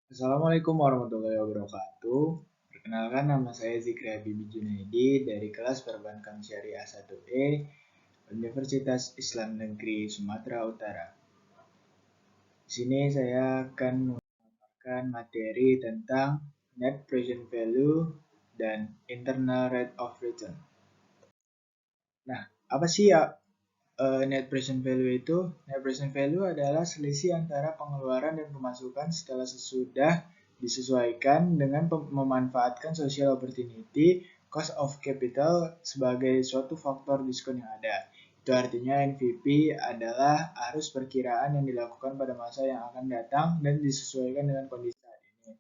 Assalamualaikum warahmatullahi wabarakatuh. Perkenalkan, nama saya Zikri Habibi Junaidi dari kelas Perbankan Syariah 1E Universitas Islam Negeri Sumatera Utara. Di sini saya akan menggunakan materi tentang Net Present Value dan Internal Rate of Return. Nah, apa sih ya Net Present Value itu? Net Present Value adalah selisih antara pengeluaran dan pemasukan setelah sesudah disesuaikan dengan memanfaatkan social opportunity cost of capital sebagai suatu faktor diskon yang ada. Itu artinya NPV adalah arus perkiraan yang dilakukan pada masa yang akan datang dan disesuaikan dengan kondisi saat ini.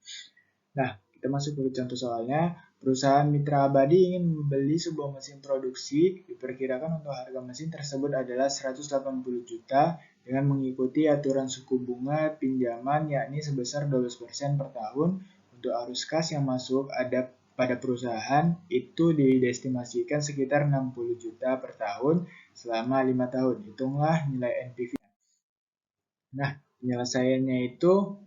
Nah, kita masuk ke contoh soalnya. Perusahaan mitra abadi ingin membeli sebuah mesin produksi, diperkirakan untuk harga mesin tersebut adalah 180 juta dengan mengikuti aturan suku bunga pinjaman yakni sebesar 12% per tahun. Untuk arus kas yang masuk ada pada perusahaan itu diestimasikan sekitar 60 juta per tahun selama 5 tahun. Hitunglah nilai NPV. Nah, penyelesaiannya itu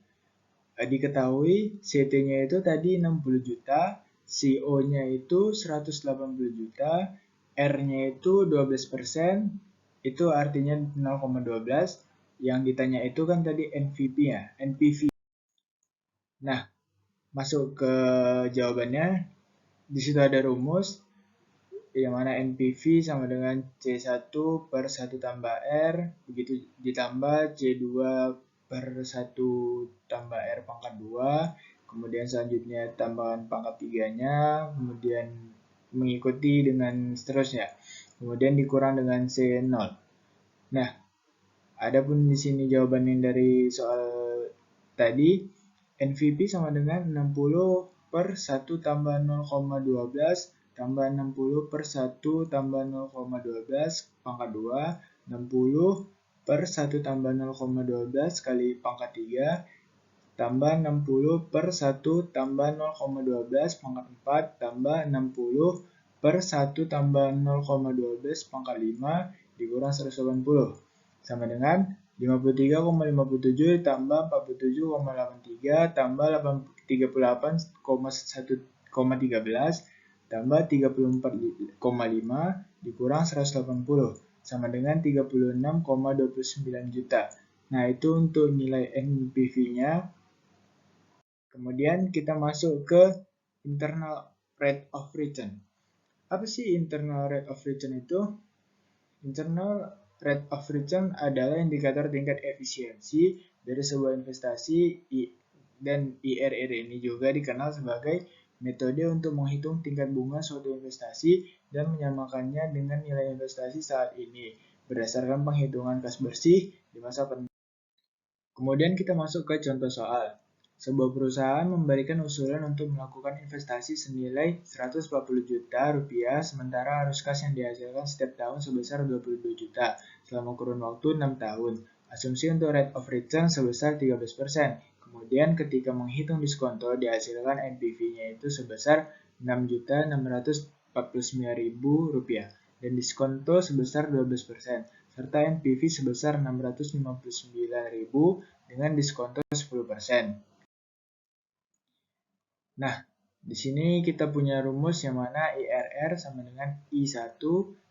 diketahui CT-nya itu tadi 60 juta, CO-nya itu 180 juta, R-nya itu 12%, itu artinya 0,12. Yang ditanya itu kan tadi NPV-nya, NPV. Nah, masuk ke jawabannya. Di situ ada rumus yang mana NPV sama dengan C1 per 1 tambah R, begitu ditambah C2 per 1 tambah R pangkat 2, kemudian selanjutnya tambahan pangkat 3-nya, kemudian mengikuti dengan seterusnya, kemudian dikurang dengan C0. Nah, adapun di sini jawaban yang dari soal tadi, NVP sama dengan 60 per 1 tambah 0,12 tambah 60 per 1 tambah 0,12 pangkat 2, 60 per 1 tambah 0,12 kali pangkat 3, tambah 60 per 1 tambah 0,12 pangkat 4, tambah 60 per 1 tambah 0,12 pangkat 5, dikurang 180. Sama dengan 53,57 tambah 47,83 tambah 38,13 tambah 34,5 dikurang 180 sama dengan 36,29 juta. Nah, itu untuk nilai NPV-nya. Kemudian kita masuk ke internal rate of return. Apa sih internal rate of return itu? Internal rate of return adalah indikator tingkat efisiensi dari sebuah investasi, dan IRR ini juga dikenal sebagai metode untuk menghitung tingkat bunga suatu investasi dan menyamakannya dengan nilai investasi saat ini berdasarkan penghitungan kas bersih di masa pandemi. Kemudian kita masuk ke contoh soal. Sebuah perusahaan memberikan usulan untuk melakukan investasi senilai 140 juta rupiah sementara arus kas yang dihasilkan setiap tahun sebesar 22 juta selama kurun waktu 6 tahun. Asumsi untuk rate of return sebesar 13%. Kemudian ketika menghitung diskonto dihasilkan NPV-nya itu sebesar 6.649.000 rupiah dan diskonto sebesar 12%. Serta NPV sebesar 659.000 dengan diskonto 10%. Nah, di sini kita punya rumus yang mana IRR sama dengan I1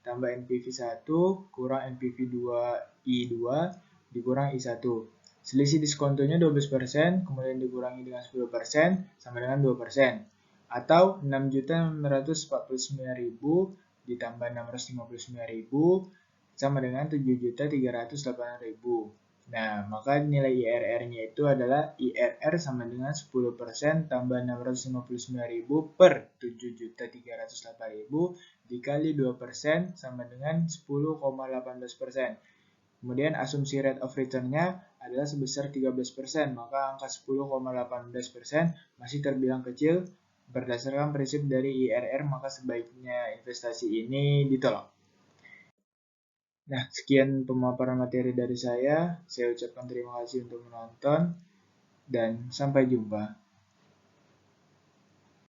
tambah NPV 1 kurang NPV 2 I2 dikurang I1. Selisih diskontonya 12%, kemudian dikurangi dengan 10% sama dengan 2%. Atau 6.649.000 ditambah 659.000 sama dengan 7.308.000. Nah, maka nilai IRR-nya itu adalah IRR sama dengan 10% tambah 659.000 per 7.308.000 dikali 2% sama dengan 10,18%. Kemudian asumsi rate of return-nya adalah sebesar 13%, maka angka 10,18% masih terbilang kecil. Berdasarkan prinsip dari IRR, maka sebaiknya investasi ini ditolak. Nah, sekian pemaparan materi dari saya. Saya ucapkan terima kasih untuk menonton dan sampai jumpa.